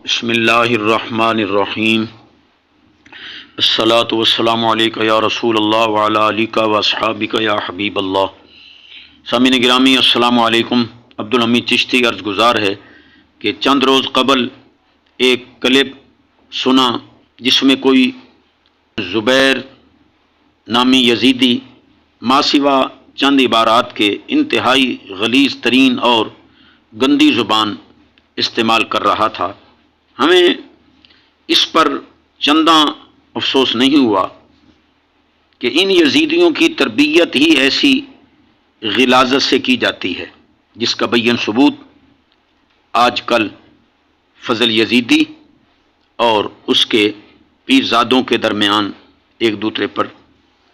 بسم اللہ الرحمن الرحیم الصلاۃ والسلام علیک یا رسول اللہ وعلی آلک واصحابک یا حبیب اللہ۔ سامعین گرامی السلام علیکم۔ عبدالحمید چشتی عرض گزار ہے کہ چند روز قبل ایک کلپ سنا جس میں کوئی زبیر نامی یزیدی ما سوا چند عبارات کے انتہائی غلیظ ترین اور گندی زبان استعمال کر رہا تھا۔ ہمیں اس پر چنداں افسوس نہیں ہوا کہ ان یزیدیوں کی تربیت ہی ایسی غلاظت سے کی جاتی ہے جس کا بین ثبوت آج کل فضل یزیدی اور اس کے پیرزادوں کے درمیان ایک دوسرے پر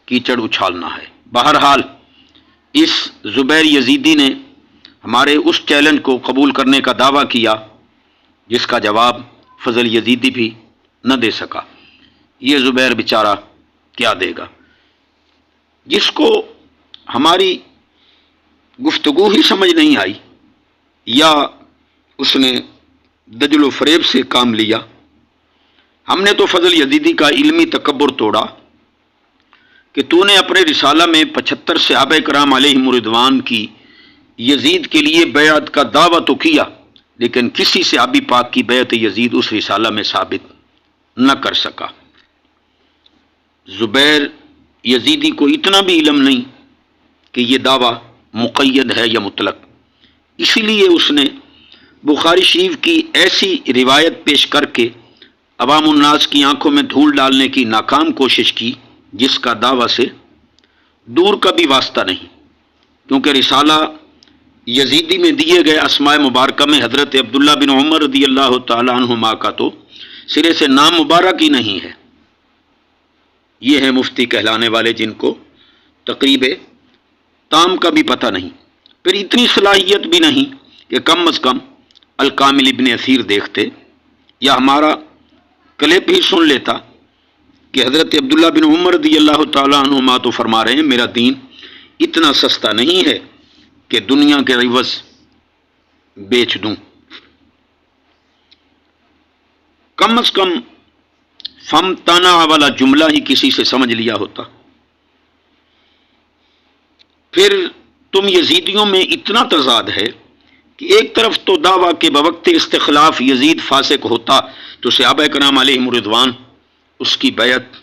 کیچڑ اچھالنا ہے۔ بہرحال اس زبیر یزیدی نے ہمارے اس چیلنج کو قبول کرنے کا دعویٰ کیا جس کا جواب فضل یزیدی بھی نہ دے سکا۔ یہ زبیر بیچارہ کیا دے گا؟ جس کو ہماری گفتگو ہی سمجھ نہیں آئی یا اس نے دجل و فریب سے کام لیا۔ ہم نے تو فضل یزیدی کا علمی تکبر توڑا کہ تو نے اپنے رسالہ میں 75 صحابہ کرام علیہم رضوان کی یزید کے لیے بیعت کا دعویٰ تو کیا، لیکن کسی صحابی پاک کی بیعت یزید اس رسالہ میں ثابت نہ کر سکا۔ زبیر یزیدی کو اتنا بھی علم نہیں کہ یہ دعویٰ مقید ہے یا مطلق، اسی لیے اس نے بخاری شریف کی ایسی روایت پیش کر کے عوام الناس کی آنکھوں میں دھول ڈالنے کی ناکام کوشش کی جس کا دعویٰ سے دور کا بھی واسطہ نہیں، کیونکہ رسالہ یزیدی میں دیے گئے اسماء مبارکہ میں حضرت عبداللہ بن عمر رضی اللہ تعالی عنہما کا تو سرے سے نام مبارک ہی نہیں ہے۔ یہ ہے مفتی کہلانے والے جن کو تقریب تام کا بھی پتہ نہیں، پھر اتنی صلاحیت بھی نہیں کہ کم از کم الکامل ابن اثیر دیکھتے یا ہمارا کلپ ہی سن لیتا کہ حضرت عبداللہ بن عمر رضی اللہ تعالی عنہما تو فرما رہے ہیں میرا دین اتنا سستا نہیں ہے کہ دنیا کے عوض بیچ دوں۔ کم از کم فم تانا والا جملہ ہی کسی سے سمجھ لیا ہوتا۔ پھر تم یزیدیوں میں اتنا تضاد ہے کہ ایک طرف تو دعویٰ کہ بوقت استخلاف یزید فاسق ہوتا تو صحابہ کرام علیہم رضوان اس کی بیعت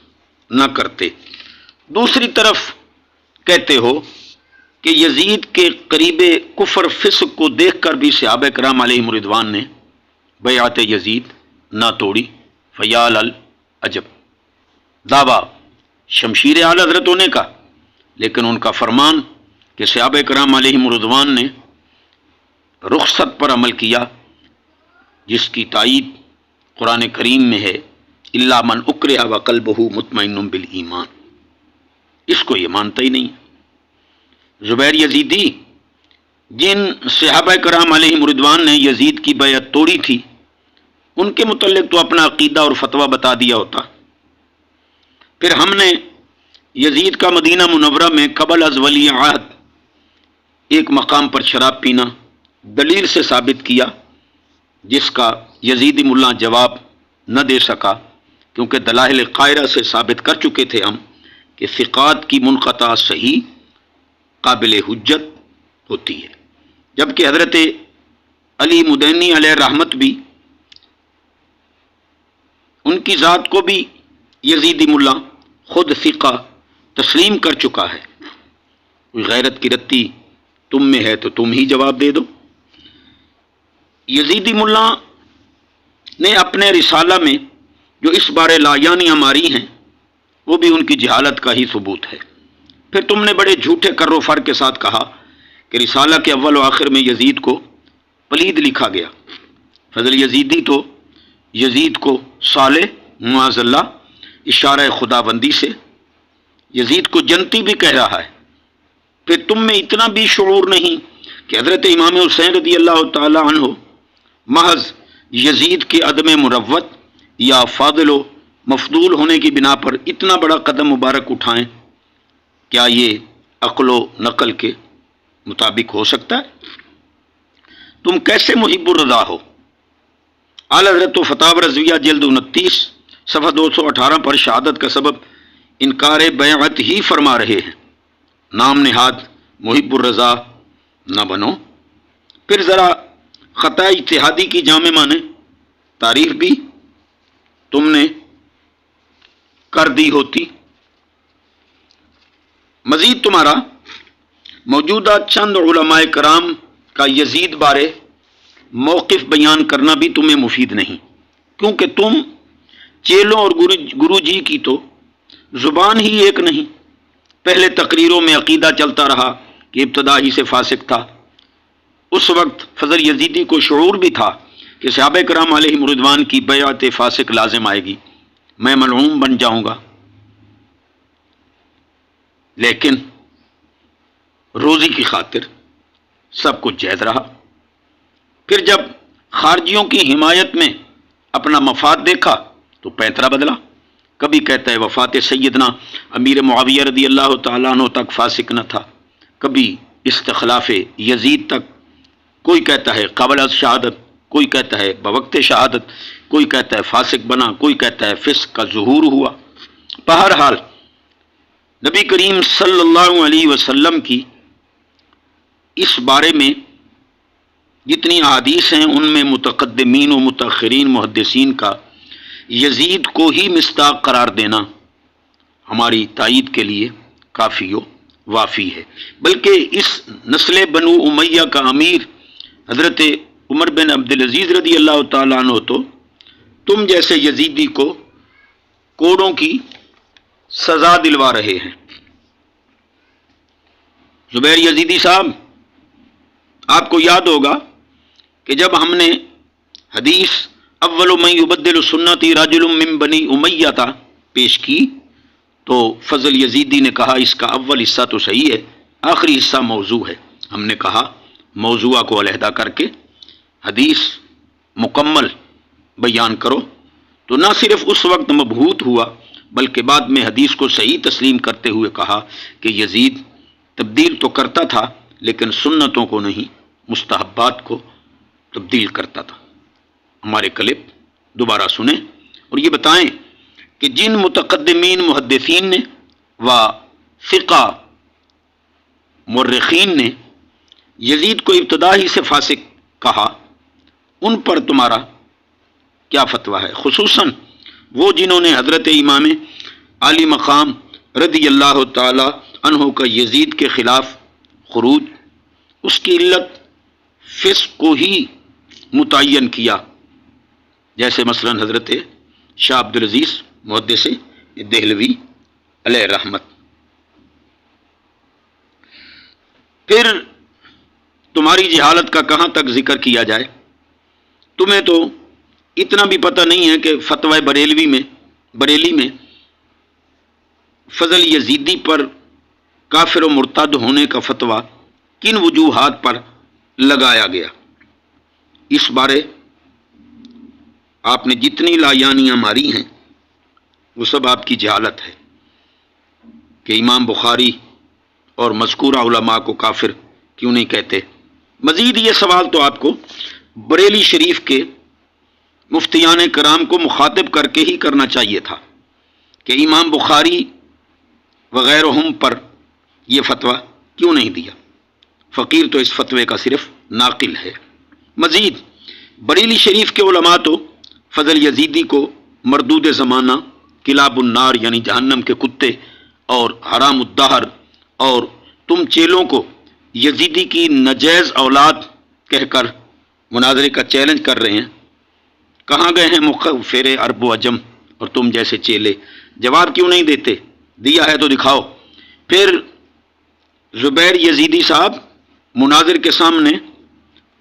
نہ کرتے، دوسری طرف کہتے ہو کہ یزید کے قریب کفر فسق کو دیکھ کر بھی صحابہ کرام علیہم رضوان نے بیعت یزید نہ توڑی۔ فیال العجب، دعویٰ شمشیر اعلی حضرت ہونے کا، لیکن ان کا فرمان کہ صحابہ کرام علیہم رضوان نے رخصت پر عمل کیا جس کی تائید قرآن کریم میں ہے الا من اکرہ وقلبہ مطمئن بالایمان، اس کو یہ مانتا ہی نہیں۔ زبیر یزیدی جن صحابہ کرام علیہم رضوان نے یزید کی بیعت توڑی تھی ان کے متعلق تو اپنا عقیدہ اور فتویٰ بتا دیا ہوتا۔ پھر ہم نے یزید کا مدینہ منورہ میں قبل از ولی عہد ایک مقام پر شراب پینا دلیل سے ثابت کیا جس کا یزیدی ملا جواب نہ دے سکا، کیونکہ دلائل قاہرہ سے ثابت کر چکے تھے ہم کہ ثقات کی منقطع صحیح قابل حجت ہوتی ہے، جبکہ حضرت علی مدینی علیہ رحمت بھی ان کی ذات کو بھی یزیدی ملا خود ثقہ تسلیم کر چکا ہے۔ غیرت کی رتی تم میں ہے تو تم ہی جواب دے دو۔ یزیدی ملا نے اپنے رسالہ میں جو اس بارے لایانیاں ماری ہیں وہ بھی ان کی جہالت کا ہی ثبوت ہے۔ پھر تم نے بڑے جھوٹے کر و فر کے ساتھ کہا کہ رسالہ کے اول و آخر میں یزید کو پلید لکھا گیا۔ فضل یزیدی تو یزید کو صالح معاذ اللہ اشارہ خداوندی سے یزید کو جنتی بھی کہہ رہا ہے۔ پھر تم میں اتنا بھی شعور نہیں کہ حضرت امام حسین رضی اللہ تعالی عنہ محض یزید کے عدم مروت یا فاضل و مفضول ہونے کی بنا پر اتنا بڑا قدم مبارک اٹھائیں، کیا یہ عقل و نقل کے مطابق ہو سکتا ہے؟ تم کیسے محب الرضا ہو؟ اعلی حضرت و فتاوی رضویہ جلد 29 صفحہ 218 پر شہادت کا سبب انکار بیعت ہی فرما رہے ہیں۔ نام نہاد محب الرضا نہ بنو۔ پھر ذرا خطا اجتہادی کی جامع معنی تعریف بھی تم نے کر دی ہوتی۔ مزید تمہارا موجودہ چند علماء کرام کا یزید بارے موقف بیان کرنا بھی تمہیں مفید نہیں، کیونکہ تم چیلوں اور گرو جی کی تو زبان ہی ایک نہیں۔ پہلے تقریروں میں عقیدہ چلتا رہا کہ ابتدا ہی سے فاسق تھا۔ اس وقت فضل یزیدی کو شعور بھی تھا کہ صحابہ کرام علیہم رضوان کی بیعت فاسق لازم آئے گی، میں ملعون بن جاؤں گا، لیکن روزی کی خاطر سب کچھ جائز رہا۔ پھر جب خارجیوں کی حمایت میں اپنا مفاد دیکھا تو پینترا بدلا۔ کبھی کہتا ہے وفات سیدنا امیر معاویہ رضی اللہ تعالیٰ عنہ تک فاسق نہ تھا، کبھی استخلاف یزید تک، کوئی کہتا ہے قبل از شہادت، کوئی کہتا ہے بوقت شہادت، کوئی کہتا ہے فاسق بنا، کوئی کہتا ہے فسق کا ظہور ہوا۔ بہرحال نبی کریم صلی اللہ علیہ وسلم کی اس بارے میں جتنی احادیث ہیں ان میں متقدمین و متاخرین محدثین کا یزید کو ہی مصداق قرار دینا ہماری تائید کے لیے کافی و وافی ہے۔ بلکہ اس نسل بنو امیہ کا امیر حضرت عمر بن عبدالعزیز رضی اللہ تعالیٰ عنہ تو تم جیسے یزیدی کو کوڑوں کی سزا دلوا رہے ہیں۔ زبیر یزیدی صاحب، آپ کو یاد ہوگا کہ جب ہم نے حدیث اول من یبدل سنتی رجل من بنی امیہ تھا پیش کی تو فضل یزیدی نے کہا اس کا اول حصہ تو صحیح ہے، آخری حصہ موضوع ہے۔ ہم نے کہا موضوع کو علیحدہ کر کے حدیث مکمل بیان کرو، تو نہ صرف اس وقت مبہوت ہوا بلکہ بعد میں حدیث کو صحیح تسلیم کرتے ہوئے کہا کہ یزید تبدیل تو کرتا تھا لیکن سنتوں کو نہیں، مستحبات کو تبدیل کرتا تھا۔ ہمارے کلپ دوبارہ سنیں اور یہ بتائیں کہ جن متقدمین محدثین نے و فقہ مورخین نے یزید کو ابتدا ہی سے فاسق کہا، ان پر تمہارا کیا فتویٰ ہے؟ خصوصاً وہ جنہوں نے حضرت امام عالی مقام رضی اللہ تعالی عنہ کا یزید کے خلاف خروج، اس کی علت فسق کو ہی متعین کیا، جیسے مثلا حضرت شاہ عبدالعزیز محدث دہلوی علیہ رحمت۔ پھر تمہاری جہالت کا کہاں تک ذکر کیا جائے؟ تمہیں تو اتنا بھی پتہ نہیں ہے کہ فتوی بریلی میں فضل یزیدی پر کافر و مرتد ہونے کا فتویٰ کن وجوہات پر لگایا گیا۔ اس بارے آپ نے جتنی لایانیاں ماری ہیں وہ سب آپ کی جہالت ہے کہ امام بخاری اور مذکورہ علماء کو کافر کیوں نہیں کہتے۔ مزید یہ سوال تو آپ کو بریلی شریف کے مفتیان کرام کو مخاطب کر کے ہی کرنا چاہیے تھا کہ امام بخاری وغیرہم پر یہ فتویٰ کیوں نہیں دیا۔ فقیر تو اس فتوے کا صرف ناقل ہے۔ مزید بریلی شریف کے علماء تو فضل یزیدی کو مردود زمانہ، کلاب النار یعنی جہنم کے کتے اور حرام الدہر، اور تم چیلوں کو یزیدی کی نجائز اولاد کہہ کر مناظرے کا چیلنج کر رہے ہیں۔ کہاں گئے ہیں مخفر عرب و عجم اور تم جیسے چیلے؟ جواب کیوں نہیں دیتے؟ دیا ہے تو دکھاؤ۔ پھر زبیر یزیدی صاحب، مناظر کے سامنے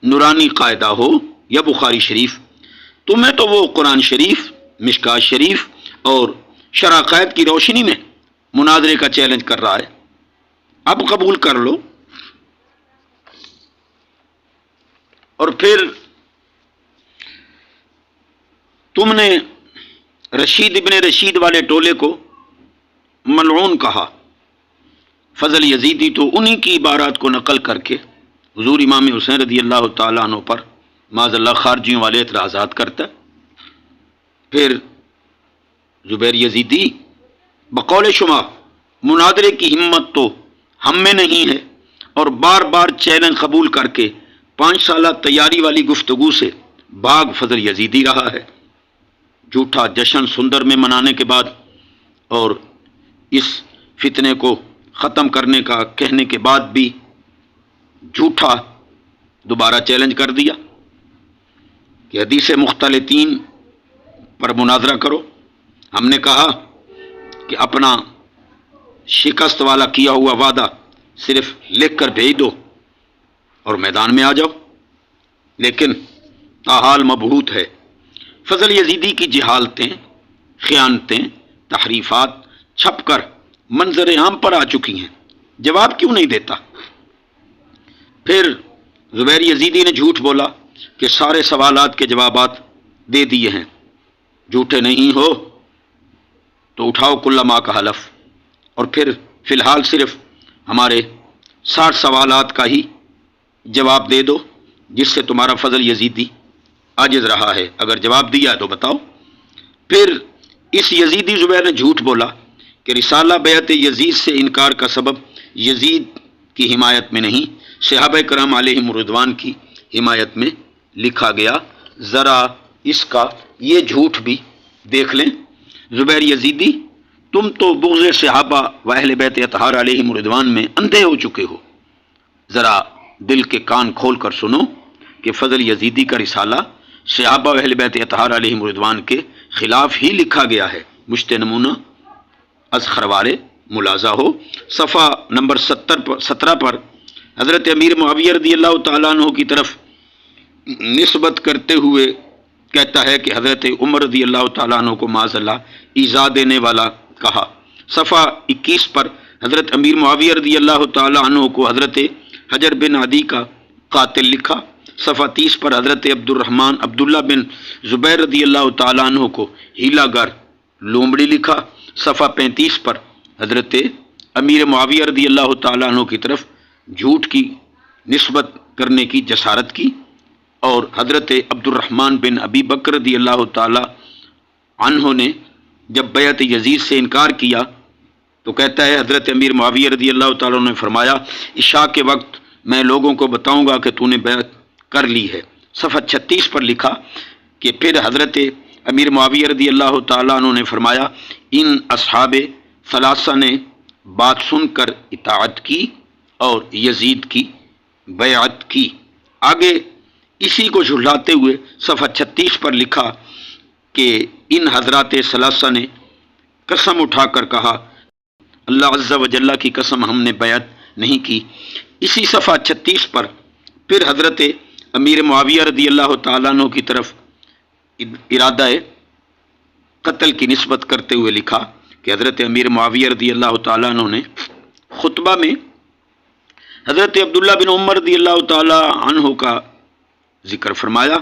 نورانی قاعدہ ہو یا بخاری شریف، تمہیں تو وہ قرآن شریف، مشکات شریف اور شرح عقائد کی روشنی میں مناظرے کا چیلنج کر رہا ہے۔ اب قبول کر لو۔ اور پھر تم نے رشید ابن رشید والے ٹولے کو ملعون کہا۔ فضل یزیدی تو انہی کی عبارات کو نقل کر کے حضور امام حسین رضی اللہ تعالیٰ عنہ پر معاذ اللہ خارجیوں والے اعتراضات کرتا ہے۔ پھر زبیر یزیدی بقول شما مناظرے کی ہمت تو ہم میں نہیں ہے، اور بار بار چیلنج قبول کر کے 5 سالہ تیاری والی گفتگو سے بھاگ فضل یزیدی رہا ہے۔ جھوٹا جشن سندر میں منانے کے بعد اور اس فتنے کو ختم کرنے کا کہنے کے بعد بھی جھوٹا دوبارہ چیلنج کر دیا کہ حدیث مختلطین پر مناظرہ کرو۔ ہم نے کہا کہ اپنا شکست والا کیا ہوا وعدہ صرف لکھ کر بھیج دو اور میدان میں آ جاؤ، لیکن تاحال مبہوت ہے۔ فضل یزیدی کی جہالتیں، خیانتیں، تحریفات چھپ کر منظر عام پر آ چکی ہیں، جواب کیوں نہیں دیتا؟ پھر زبیر یزیدی نے جھوٹ بولا کہ سارے سوالات کے جوابات دے دیے ہیں۔ جھوٹے نہیں ہو تو اٹھاؤ کل ما کا حلف، اور پھر فی الحال صرف ہمارے 60 سوالات کا ہی جواب دے دو جس سے تمہارا فضل یزیدی عاجز رہا ہے، اگر جواب دیا تو بتاؤ۔ پھر اس یزیدی زبیر نے جھوٹ بولا کہ رسالہ بیعت یزید سے انکار کا سبب یزید کی حمایت میں نہیں، صحابہ کرام علیہم رضوان کی حمایت میں لکھا گیا۔ ذرا اس کا یہ جھوٹ بھی دیکھ لیں۔ زبیر یزیدی، تم تو بغض صحابہ و اہل بیت اطہار علیہم رضوان میں اندھے ہو چکے ہو۔ ذرا دل کے کان کھول کر سنو کہ فضل یزیدی کا رسالہ صحابہ و اہل بیت اطہار علیہم رضوان کے خلاف ہی لکھا گیا ہے۔ مشت نمونہ از خروارے ملاحظہ ہو، صفحہ نمبر 17 پر حضرت امیر معاویہ رضی اللہ تعالیٰ عنہ کی طرف نسبت کرتے ہوئے کہتا ہے کہ حضرت عمر رضی اللہ تعالیٰ عنہ کو معاذ اللہ ایذا دینے والا کہا۔ صفحہ 21 پر حضرت امیر معاویہ رضی اللہ تعالیٰ عنہ کو حضرت حجر بن عدی کا قاتل لکھا۔ صفحہ 30 پر حضرت عبداللہ بن زبیر رضی اللہ تعالیٰ عنہ کو ہیلا گر لومڑی لکھا۔ صفحہ 35 پر حضرت امیر معاویہ رضی اللہ تعالیٰ عنہ کی طرف جھوٹ کی نسبت کرنے کی جسارت کی، اور حضرت عبد الرحمن بن ابی بکر رضی اللہ تعالیٰ عنہ نے جب بیعت یزید سے انکار کیا تو کہتا ہے حضرت امیر معاویہ رضی اللہ تعالیٰ عنہ نے فرمایا عشاء کے وقت میں لوگوں کو بتاؤں گا کہ تو نے بیعت کر لی ہے۔ صفحہ 36 پر لکھا کہ پھر حضرت امیر معاویہ رضی اللہ تعالیٰ عنہ نے فرمایا ان اصحاب ثلاثہ نے بات سن کر اطاعت کی اور یزید کی بیعت کی۔ آگے اسی کو جھلاتے ہوئے صفحہ 36 پر لکھا کہ ان حضرات ثلاثہ نے قسم اٹھا کر کہا اللہ عز و جل کی قسم ہم نے بیعت نہیں کی۔ اسی صفحہ 36 پر پھر حضرت امیر معاویہ رضی اللہ تعالیٰ عنہ کی طرف ارادہ قتل کی نسبت کرتے ہوئے لکھا کہ حضرت امیر معاویہ رضی اللہ تعالیٰ عنہ نے خطبہ میں حضرت عبداللہ بن عمر رضی اللہ تعالیٰ عنہ کا ذکر فرمایا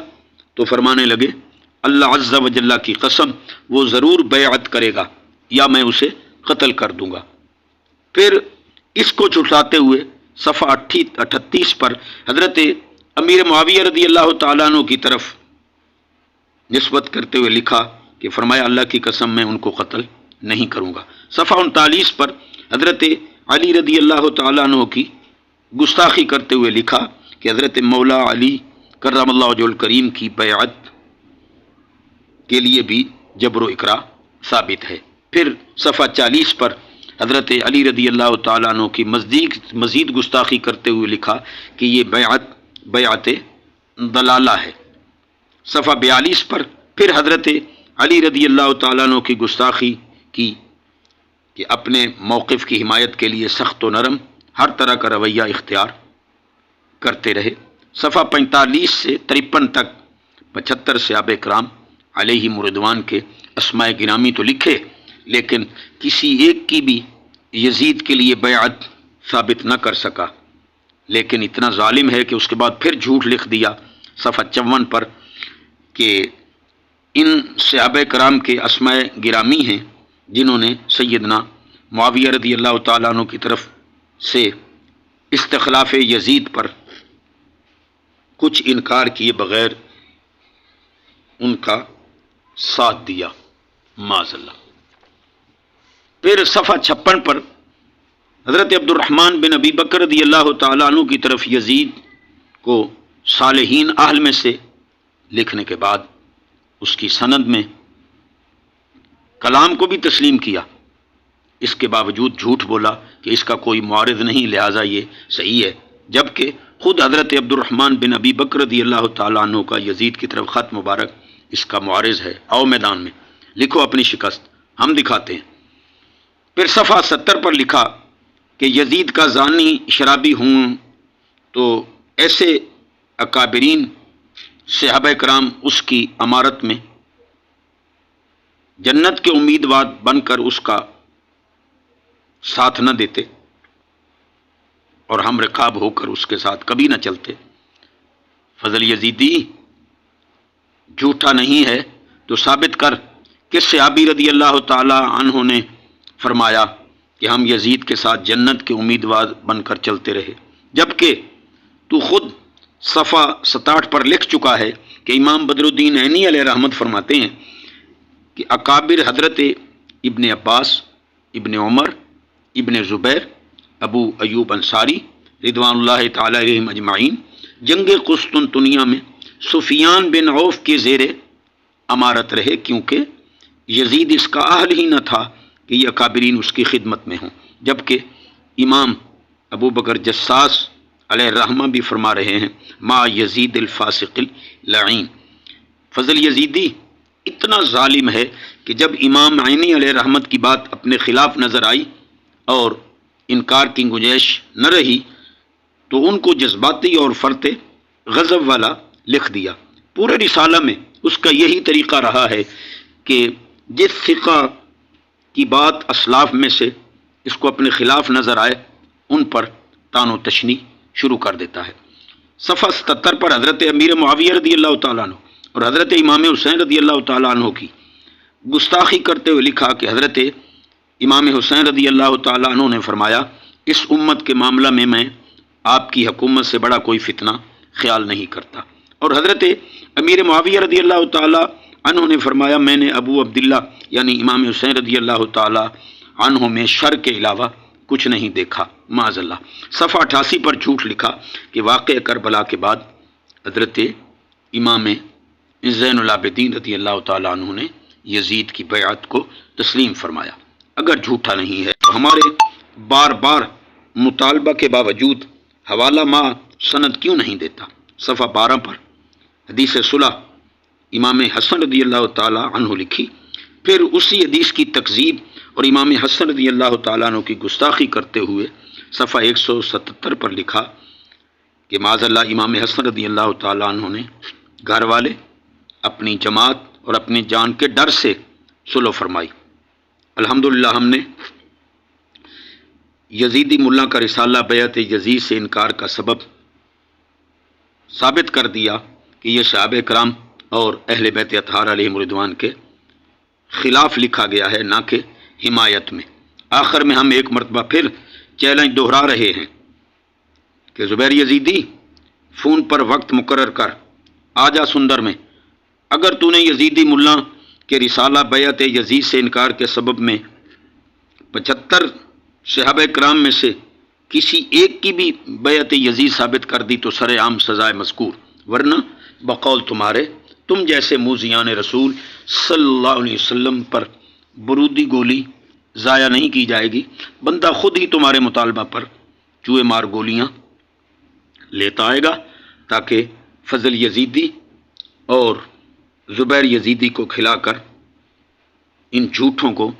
تو فرمانے لگے اللہ عز و جل کی قسم وہ ضرور بیعت کرے گا یا میں اسے قتل کر دوں گا۔ پھر اس کو جھٹلاتے ہوئے صفحہ 38 پر حضرت امیر معاویہ رضی اللہ تعالیٰ عنہ کی طرف نسبت کرتے ہوئے لکھا کہ فرمایا اللہ کی قسم میں ان کو قتل نہیں کروں گا۔ صفحہ 39 پر حضرت علی رضی اللہ تعالیٰ عنہ کی گستاخی کرتے ہوئے لکھا کہ حضرت مولا علی کرم اللہ وجہ الکریم کی بیعت کے لیے بھی جبر و اکراہ ثابت ہے۔ پھر صفحہ 40 پر حضرت علی رضی اللہ تعالیٰ عنہ کی مزید گستاخی کرتے ہوئے لکھا کہ یہ بیعت ضلالہ ہے۔ صفحہ 42 پر پھر حضرت علی رضی اللہ تعالیٰ عنہ کی گستاخی کی کہ اپنے موقف کی حمایت کے لیے سخت و نرم ہر طرح کا رویہ اختیار کرتے رہے۔ صفحہ 45 سے 53 تک 75 صحابہ کرام علیہم رضوان کے اسماء گرامی تو لکھے، لیکن کسی ایک کی بھی یزید کے لیے بیعت ثابت نہ کر سکا، لیکن اتنا ظالم ہے کہ اس کے بعد پھر جھوٹ لکھ دیا صفحہ 54 پر کہ ان صحابہ کرام کے اسماء گرامی ہیں جنہوں نے سیدنا معاویہ رضی اللہ تعالیٰ عنہ کی طرف سے استخلاف یزید پر کچھ انکار کیے بغیر ان کا ساتھ دیا، معاذ اللہ۔ پھر صفحہ 56 پر حضرت عبد الرحمن بن ابی بکر رضی اللہ تعالیٰ عنہ کی طرف یزید کو صالحین اہل میں سے لکھنے کے بعد اس کی سند میں کلام کو بھی تسلیم کیا، اس کے باوجود جھوٹ بولا کہ اس کا کوئی معارض نہیں، لہٰذا یہ صحیح ہے، جبکہ خود حضرت عبد الرحمن بن ابی بکر رضی اللہ تعالیٰ عنہ کا یزید کی طرف خط مبارک اس کا معارض ہے۔ آؤ میدان میں لکھو اپنی شکست، ہم دکھاتے ہیں۔ پھر صفحہ 70 پر لکھا کہ یزید کا زانی شرابی ہوں تو ایسے اکابرین صحابہ کرام اس کی امارت میں جنت کے امیدوار بن کر اس کا ساتھ نہ دیتے اور ہم رکاب ہو کر اس کے ساتھ کبھی نہ چلتے۔ فضل یزیدی جھوٹا نہیں ہے تو ثابت کر کہ صحابی رضی اللہ تعالی عنہ نے فرمایا کہ ہم یزید کے ساتھ جنت کے امیدوار بن کر چلتے رہے، جبکہ تو خود صفحہ 67 پر لکھ چکا ہے کہ امام بدر الدین عینی علیہ رحمت فرماتے ہیں کہ اکابر حضرت ابن عباس، ابن عمر، ابن زبیر، ابو ایوب انصاری رضوان اللہ تعالی علیہم اجمعین جنگ قسطنطنیہ میں سفیان بن عوف کے زیر امارت رہے، کیونکہ یزید اس کا اہل ہی نہ تھا کہ یہ اکابرین اس کی خدمت میں ہوں، جبکہ امام ابو بکر جساس علیہ الرحمہ بھی فرما رہے ہیں ما یزید الفاسق اللعین۔ فضل یزیدی اتنا ظالم ہے کہ جب امام عینی علیہ رحمت کی بات اپنے خلاف نظر آئی اور انکار کی گنجائش نہ رہی تو ان کو جذباتی اور فرط غضب والا لکھ دیا۔ پورے رسالہ میں اس کا یہی طریقہ رہا ہے کہ جس ثقہ کی بات اسلاف میں سے اس کو اپنے خلاف نظر آئے ان پر طعن و تشنیع شروع کر دیتا ہے۔ صفحہ 77 پر حضرت امیر معاویہ رضی اللہ تعالیٰ عنہ اور حضرت امام حسین رضی اللہ تعالیٰ عنہ کی گستاخی کرتے ہوئے لکھا کہ حضرت امام حسین رضی اللہ تعالیٰ عنہ نے فرمایا اس امت کے معاملہ میں میں آپ کی حکومت سے بڑا کوئی فتنہ خیال نہیں کرتا، اور حضرت امیر معاویہ رضی اللہ تعالیٰ عنہ نے فرمایا میں نے ابو عبداللہ یعنی امام حسین رضی اللہ تعالیٰ عنہ میں شر کے علاوہ کچھ نہیں دیکھا، معاذ اللہ۔ صفحہ 88 پر جھوٹ لکھا کہ واقع کربلا کے بعد حضرت امام زین العابدین رضی اللہ تعالیٰ عنہ نے یزید کی بیعت کو تسلیم فرمایا۔ اگر جھوٹا نہیں ہے تو ہمارے بار بار مطالبہ کے باوجود حوالہ ما سند کیوں نہیں دیتا؟ صفحہ 12 پر حدیث صلح امام حسن رضی اللہ تعالیٰ عنہ لکھی، پھر اسی حدیث کی تکذیب اور امام حسن رضی اللہ تعالیٰ عنہ کی گستاخی کرتے ہوئے صفحہ 177 پر لکھا کہ معاذ اللہ امام حسن رضی اللہ تعالیٰ عنہ نے گھر والے، اپنی جماعت اور اپنی جان کے ڈر سے صلح فرمائی۔ الحمدللہ ہم نے یزیدی ملا کا رسالہ بیعت یزید سے انکار کا سبب ثابت کر دیا کہ یہ صحابہ کرام اور اہل بیت اطہار علیہم رضوان کے خلاف لکھا گیا ہے، نہ کہ حمایت میں۔ آخر میں ہم ایک مرتبہ پھر چیلنج دہرا رہے ہیں کہ زبیر یزیدی فون پر وقت مقرر کر آجا سندر میں، اگر تو نے یزیدی ملا کے رسالہ بیعت یزید سے انکار کے سبب میں 75 صحابہ کرام میں سے کسی ایک کی بھی بیعت یزید ثابت کر دی تو سر عام سزائے مذکور، ورنہ بقول تمہارے تم جیسے موذیان رسول صلی اللہ علیہ وسلم پر برودی گولی ضائع نہیں کی جائے گی، بندہ خود ہی تمہارے مطالبہ پر چوہے مار گولیاں لیتا آئے گا تاکہ فضل یزیدی اور زبیر یزیدی کو کھلا کر ان جھوٹوں کو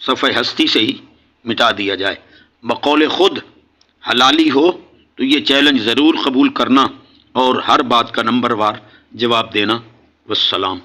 صفحہ ہستی سے ہی مٹا دیا جائے۔ بقول خود حلالی ہو تو یہ چیلنج ضرور قبول کرنا اور ہر بات کا نمبر وار جواب دینا۔ والسلام۔